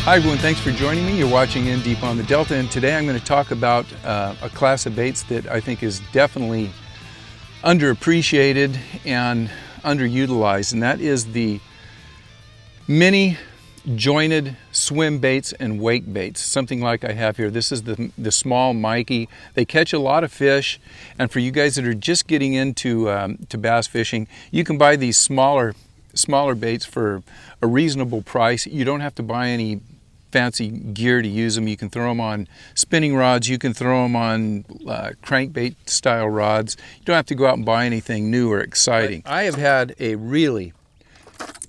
Hi everyone, thanks for joining me. You're watching In Deep on the Delta, and today I'm going to talk about a class of baits that I think is definitely underappreciated and underutilized, and that is the mini jointed swim baits and wake baits, something like I have here. This is the small Mikey. They catch a lot of fish, and for you guys that are just getting into to bass fishing, you can buy these smaller baits for a reasonable price. You don't have to buy any fancy gear to use them. You can throw them on spinning rods, you can throw them on crankbait style rods. You don't have to go out and buy anything new or exciting. I have had a really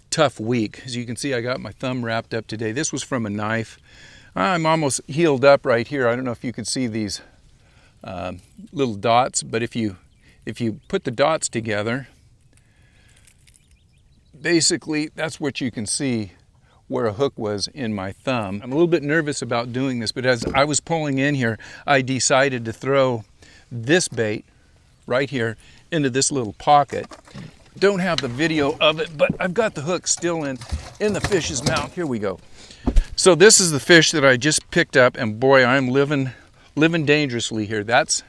tough week. As you can see, I got my thumb wrapped up today. This was from a knife. I'm almost healed up right here. I don't know if you could see these little dots, but if you put the dots together, basically that's what you can see where a hook was in my thumb. I'm a little bit nervous about doing this, but as I was pulling in here, I decided to throw this bait right here into this little pocket. Don't have the video of it, but I've got the hook still in the fish's mouth. Here we go. So this is the fish that I just picked up, and boy, I'm living dangerously here. That's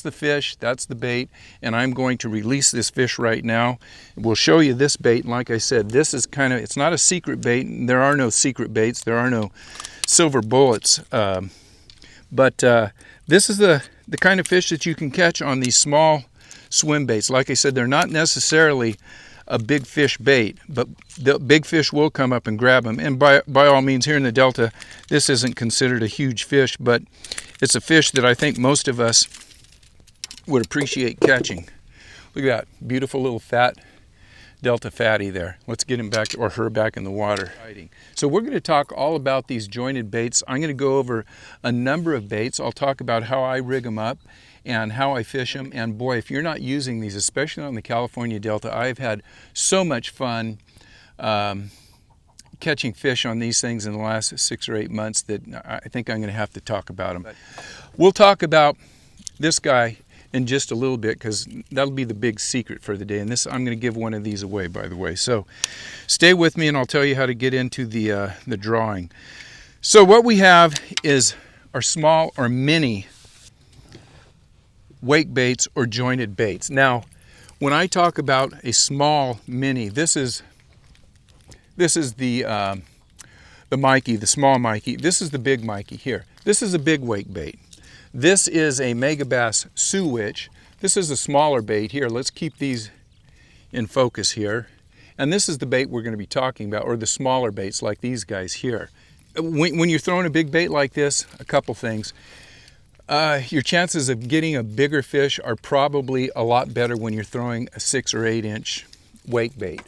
the fish, that's the bait, and I'm going to release this fish right now. We'll show you this bait, and like I said, this is it's not a secret bait. There are no secret baits, there are no silver bullets, but this is the kind of fish that you can catch on these small swim baits. Like I said, they're not necessarily a big fish bait, but the big fish will come up and grab them. And by all means, here in the Delta, this isn't considered a huge fish, but it's a fish that I think most of us would appreciate catching. Look at that beautiful little fat Delta fatty there. Let's get him back, or her, back in the water. So we're going to talk all about these jointed baits. I'm going to go over a number of baits. I'll talk about how I rig them up and how I fish them. And boy, if you're not using these, especially on the California Delta, I've had so much fun catching fish on these things in the last 6 or 8 months that I think I'm going to have to talk about them. We'll talk about this guy in just a little bit, because that'll be the big secret for the day. And this, I'm going to give one of these away, by the way. So stay with me and I'll tell you how to get into the drawing. So what we have is our small or mini wake baits or jointed baits. Now, when I talk about a small mini, this is the Mikey, the small Mikey. This is the big Mikey here. This is a big wake bait. This is a Megabass Switch. This is a smaller bait here. Let's keep these in focus here. And this is the bait we're going to be talking about, or the smaller baits like these guys here. When you're throwing a big bait like this, a couple things. Your chances of getting a bigger fish are probably a lot better when you're throwing a 6 or 8 inch wake bait.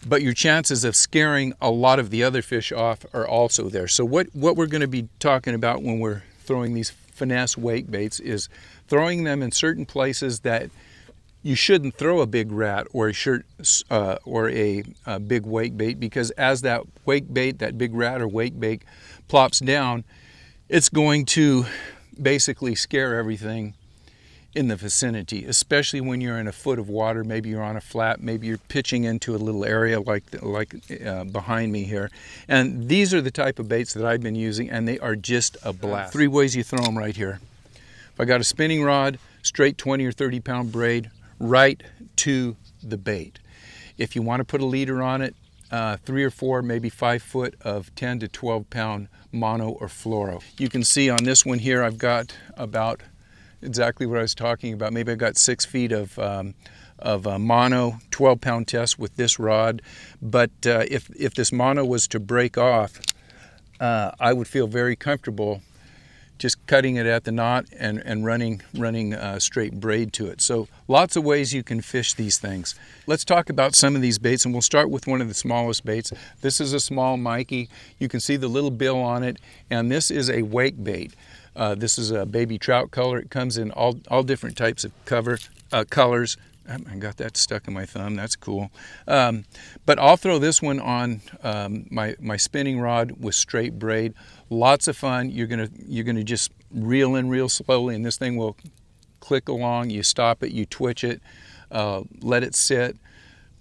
But your chances of scaring a lot of the other fish off are also there. So what we're going to be talking about when we're throwing these Finesse wake baits is throwing them in certain places that you shouldn't throw a big rat or a big wake bait, because as that wake bait, that big rat or wake bait plops down, it's going to basically scare everything in the vicinity, especially when you're in a foot of water. Maybe you're on a flat, maybe you're pitching into a little area like behind me here. And these are the type of baits that I've been using, and they are just a blast. 3 ways you throw them right here. If I got a spinning rod, straight 20 or 30 pound braid, right to the bait. If you want to put a leader on it, 3 or 4, maybe 5 foot of 10 to 12 pound mono or fluoro. You can see on this one here, I've got about exactly what I was talking about. Maybe I got 6 feet of mono, 12 pound test with this rod. But if this mono was to break off, I would feel very comfortable just cutting it at the knot and running straight braid to it. So lots of ways you can fish these things. Let's talk about some of these baits, and we'll start with one of the smallest baits. This is a small Mikey. You can see the little bill on it, and this is a wake bait. This is a baby trout color. It comes in all different types of colors. I got that stuck in my thumb. That's cool. But I'll throw this one on my spinning rod with straight braid. Lots of fun. You're gonna just reel in real slowly, and this thing will click along. You stop it, you twitch it, let it sit.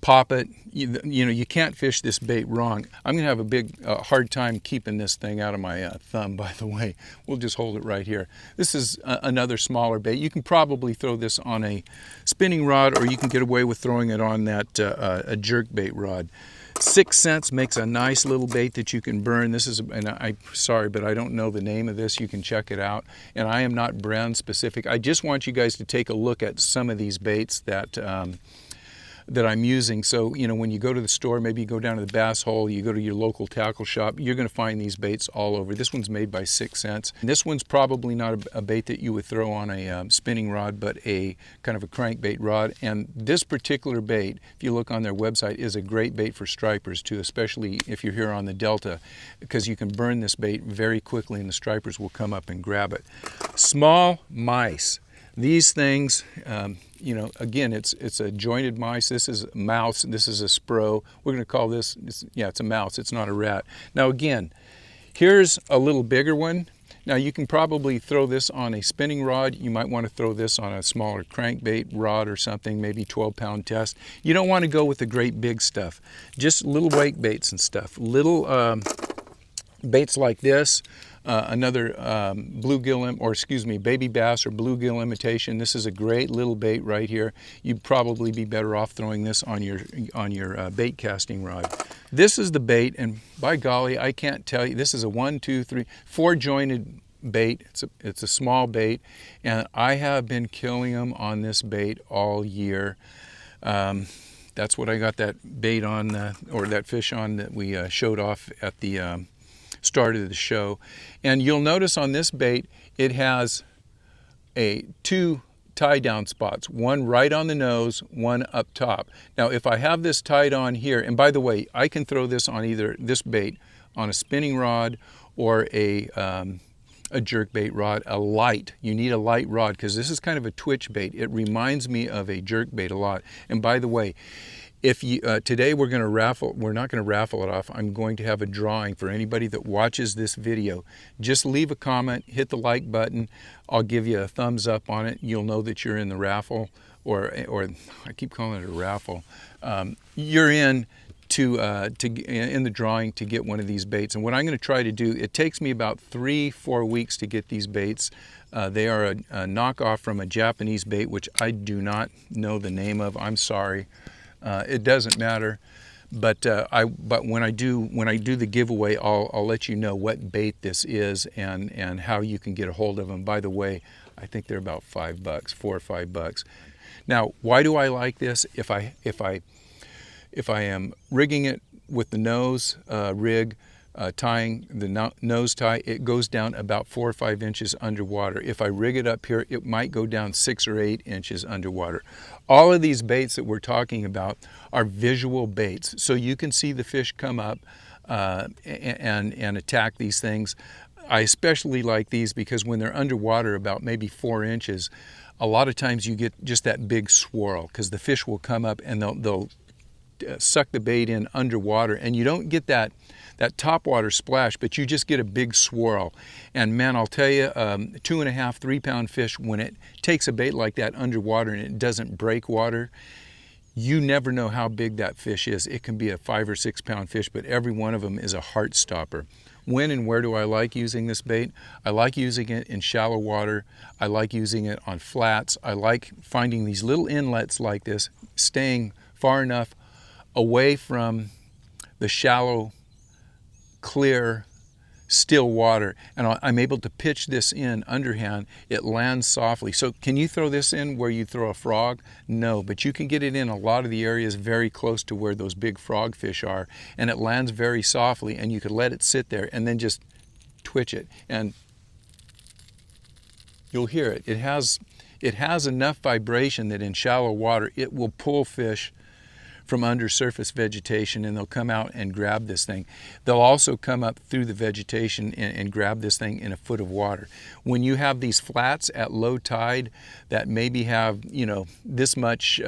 pop it. You know, you can't fish this bait wrong. I'm gonna have a big hard time keeping this thing out of my thumb, by the way. We'll just hold it right here. This is another smaller bait. You can probably throw this on a spinning rod, or you can get away with throwing it on that a jerk bait rod. 6 cents makes a nice little bait that you can burn. This is, and I'm sorry, but I don't know the name of this. You can check it out. And I am not brand specific. I just want you guys to take a look at some of these baits that that I'm using. So, you know, when you go to the store, maybe you go down to the bass hole, you go to your local tackle shop, you're going to find these baits all over. This one's made by 6 cents. And this one's probably not a bait that you would throw on a spinning rod, but a kind of a crankbait rod. And this particular bait, if you look on their website, is a great bait for stripers too, especially if you're here on the Delta, because you can burn this bait very quickly and the stripers will come up and grab it. Small mice. These things, you know, again, it's a jointed mice. This is a mouse. This is a spro. We're going to call this, yeah, it's a mouse. It's not a rat. Now, again, here's a little bigger one. Now, you can probably throw this on a spinning rod. You might want to throw this on a smaller crankbait rod or something, maybe 12-pound test. You don't want to go with the great big stuff. Just little wake baits and stuff. Little baits like this. Another bluegill, or excuse me, baby bass or bluegill imitation. This is a great little bait right here. You'd probably be better off throwing this on your bait casting rod. This is the bait, and by golly, I can't tell you. This is a 1, 2, 3, 4 jointed bait. It's a small bait, and I have been killing them on this bait all year. That's what I got that bait on, or that fish on that we showed off at the start of the show. And you'll notice on this bait it has two tie down spots, one right on the nose, one up top. Now if I have this tied on here, and by the way, I can throw this on either this bait on a spinning rod or a jerk bait rod, a light. You need a light rod because this is kind of a twitch bait. It reminds me of a jerk bait a lot. And by the way, if you, today we're not going to raffle it off. I'm going to have a drawing for anybody that watches this video. Just leave a comment, hit the like button. I'll give you a thumbs up on it. You'll know that you're in the raffle, or I keep calling it a raffle. You're in in the drawing to get one of these baits. And what I'm going to try to do, it takes me about 3-4 weeks to get these baits. They are a knockoff from a Japanese bait, which I do not know the name of. I'm sorry. It doesn't matter, but when I do the giveaway, I'll let you know what bait this is and how you can get a hold of them. By the way, I think they're about $5, $4 or $5. Now, why do I like this? If I am rigging it with the nose rig, tying the nose tie, it goes down about 4 or 5 inches underwater. If I rig it up here, it might go down 6 or 8 inches underwater. All of these baits that we're talking about are visual baits, so you can see the fish come up and attack these things. I especially like these because when they're underwater about maybe 4 inches, a lot of times you get just that big swirl because the fish will come up and they'll suck the bait in underwater, and you don't get that topwater splash, but you just get a big swirl. And man, I'll tell you, 2.5, 3 pound fish, when it takes a bait like that underwater and it doesn't break water, you never know how big that fish is. It can be a 5 or 6 pound fish, but every one of them is a heart stopper. When and where do I like using this bait? I like using it in shallow water. I like using it on flats. I like finding these little inlets like this, staying far enough away from the shallow, clear, still water, and I'm able to pitch this in underhand. It lands softly. So can you throw this in where you throw a frog? No, but you can get it in a lot of the areas very close to where those big frog fish are, and it lands very softly, and you could let it sit there and then just twitch it, and you'll hear it. It has enough vibration that in shallow water it will pull fish from under surface vegetation, and they'll come out and grab this thing. They'll also come up through the vegetation and grab this thing in a foot of water. When you have these flats at low tide that maybe have, you know, this much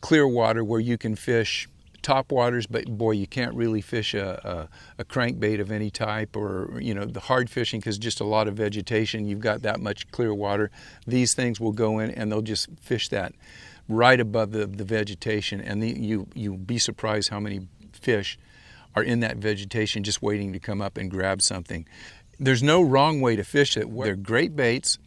clear water where you can fish top waters, but boy, you can't really fish a crankbait of any type, or, you know, the hard fishing, because just a lot of vegetation, you've got that much clear water. These things will go in and they'll just fish that right above the vegetation, and you'll be surprised how many fish are in that vegetation just waiting to come up and grab something. There's no wrong way to fish it. They're great baits.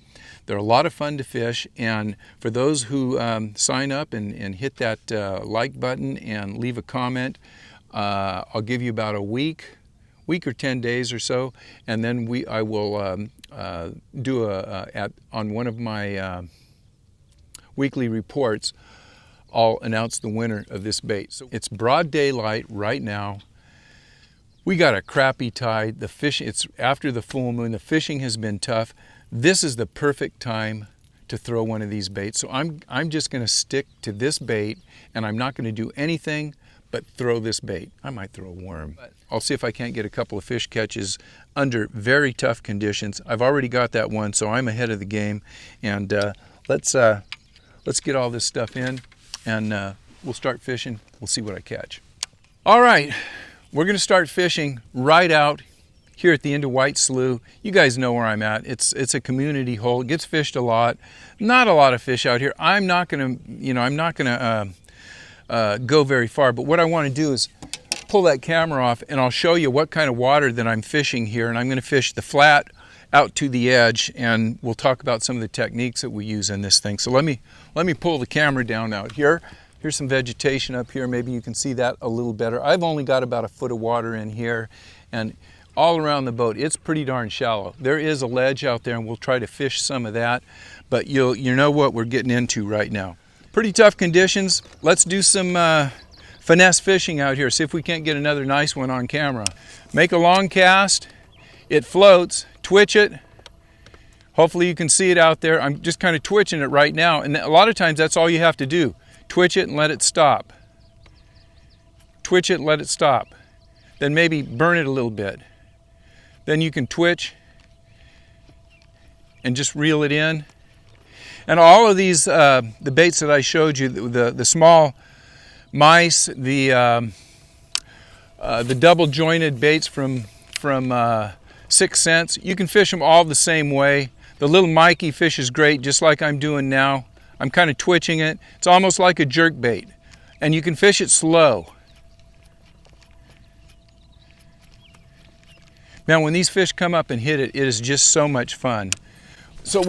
They're a lot of fun to fish, and for those who sign up and hit that like button and leave a comment, I'll give you about a week or 10 days or so, and then I will do on one of my weekly reports, I'll announce the winner of this bait. So it's broad daylight right now. We got a crappy tide. The fish, it's after the full moon. The fishing has been tough. This is the perfect time to throw one of these baits. So I'm just going to stick to this bait, and I'm not going to do anything but throw this bait. I might throw a worm. I'll see if I can't get a couple of fish catches under very tough conditions. I've already got that one, so I'm ahead of the game. And let's get all this stuff in, and we'll start fishing. We'll see what I catch. All right, we're going to start fishing right out here at the end of White Slough. You guys know where I'm at. It's a community hole. It gets fished a lot. Not a lot of fish out here. I'm not going to go very far, but what I want to do is pull that camera off, and I'll show you what kind of water that I'm fishing here. And I'm going to fish the flat out to the edge, and we'll talk about some of the techniques that we use in this thing. So let me pull the camera down out here. Here's some vegetation up here. Maybe you can see that a little better. I've only got about a foot of water in here, and all around the boat it's pretty darn shallow. There is a ledge out there, and we'll try to fish some of that, but you know what we're getting into right now. Pretty tough conditions. Let's do some finesse fishing out here. See if we can't get another nice one on camera. Make a long cast. It floats. Twitch it. Hopefully you can see it out there. I'm just kind of twitching it right now, and a lot of times that's all you have to do. Twitch it and let it stop. Twitch it and let it stop. Then maybe burn it a little bit. Then you can twitch and just reel it in. And all of these, the baits that I showed you, the small mice, the double jointed baits from 6 cents, you can fish them all the same way. The little Mikey fish is great, just like I'm doing now. I'm kind of twitching it. It's almost like a jerk bait, and you can fish it slow. Now, when these fish come up and hit it, it is just so much fun. So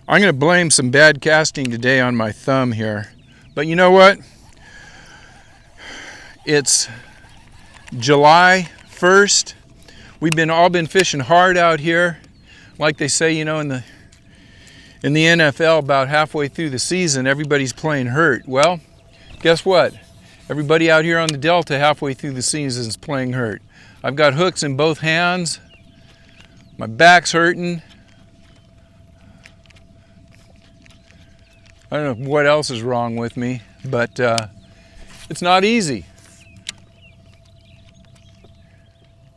I'm going to blame some bad casting today on my thumb here, but you know what? It's July 1st. We've all been fishing hard out here. Like they say, you know, in the NFL, about halfway through the season, everybody's playing hurt. Well, guess what? Everybody out here on the Delta halfway through the season is playing hurt. I've got hooks in both hands. My back's hurting. I don't know what else is wrong with me, but it's not easy.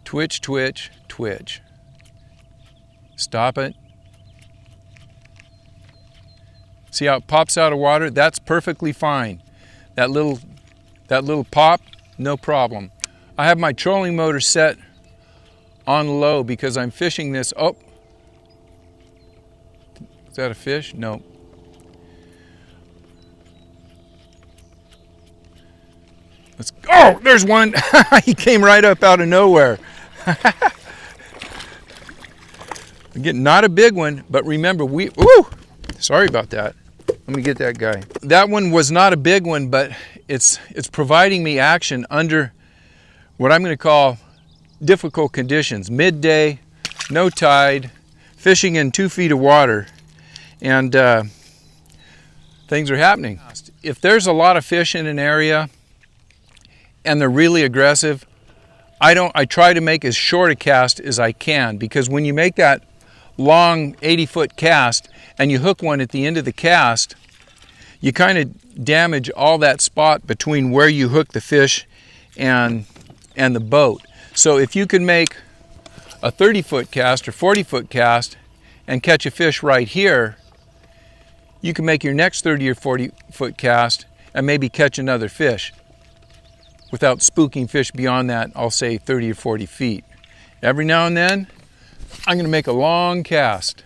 Twitch, twitch, twitch. Stop it. See how it pops out of water? That's perfectly fine. That little pop, no problem. I have my trolling motor set on low because I'm fishing this. Oh, is that a fish? No. Oh, there's one. He came right up out of nowhere. Again, not a big one, but remember, sorry about that. Let me get that guy. That one was not a big one, but it's providing me action under what I'm going to call difficult conditions. Midday, no tide, fishing in 2 feet of water, and things are happening. If there's a lot of fish in an area and they're really aggressive, I try to make as short a cast as I can, because when you make that long 80-foot cast and you hook one at the end of the cast, you kind of damage all that spot between where you hook the fish and the boat. So if you can make a 30-foot cast or 40-foot cast and catch a fish right here, you can make your next 30 or 40-foot cast and maybe catch another fish without spooking fish beyond that, I'll say 30 or 40 feet. Every now and then, I'm going to make a long cast.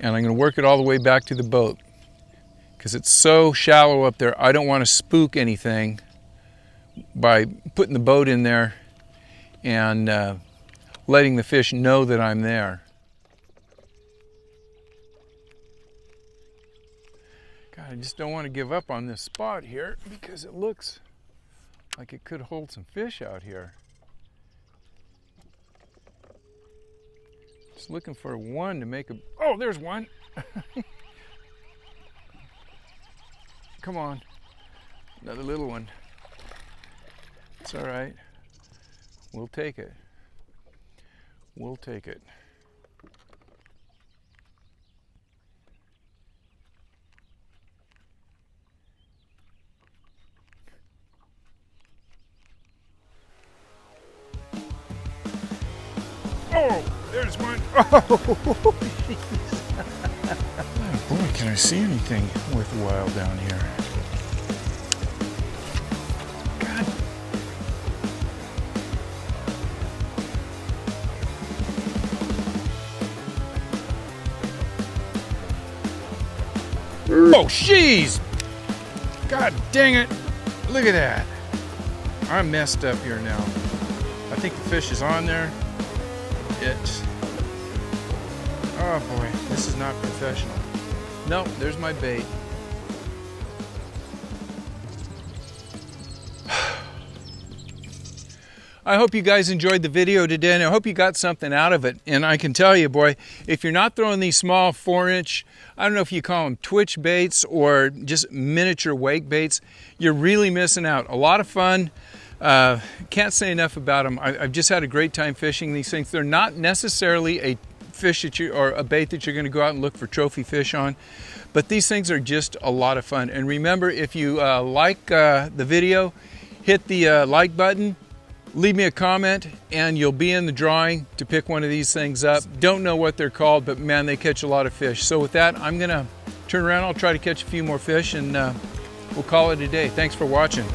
And I'm going to work it all the way back to the boat because it's so shallow up there. I don't want to spook anything by putting the boat in there and letting the fish know that I'm there. God, I just don't want to give up on this spot here because it looks like it could hold some fish out here. Just looking for one to make a... Oh, there's one. Come on. Another little one. It's all right. We'll take it. We'll take it. Oh, there's one. Oh, jeez. Oh, boy, can I see anything worthwhile down here? God. Oh, jeez. God dang it. Look at that. I'm messed up here now. I think the fish is on there. Oh boy, this is not professional. No, there's my bait. I hope you guys enjoyed the video today, and I hope you got something out of it. And I can tell you, boy, if you're not throwing these small 4-inch, I don't know if you call them twitch baits or just miniature wake baits, you're really missing out. A lot of fun. Can't say enough about them. I've just had a great time fishing these things. They're not necessarily a fish that you, or a bait that you're going to go out and look for trophy fish on, but these things are just a lot of fun. And remember, if you like the video, hit the like button, leave me a comment, and you'll be in the drawing to pick one of these things up. Don't know what they're called, but man, they catch a lot of fish. So with that, I'm gonna turn around. I'll try to catch a few more fish, and we'll call it a day. Thanks for watching.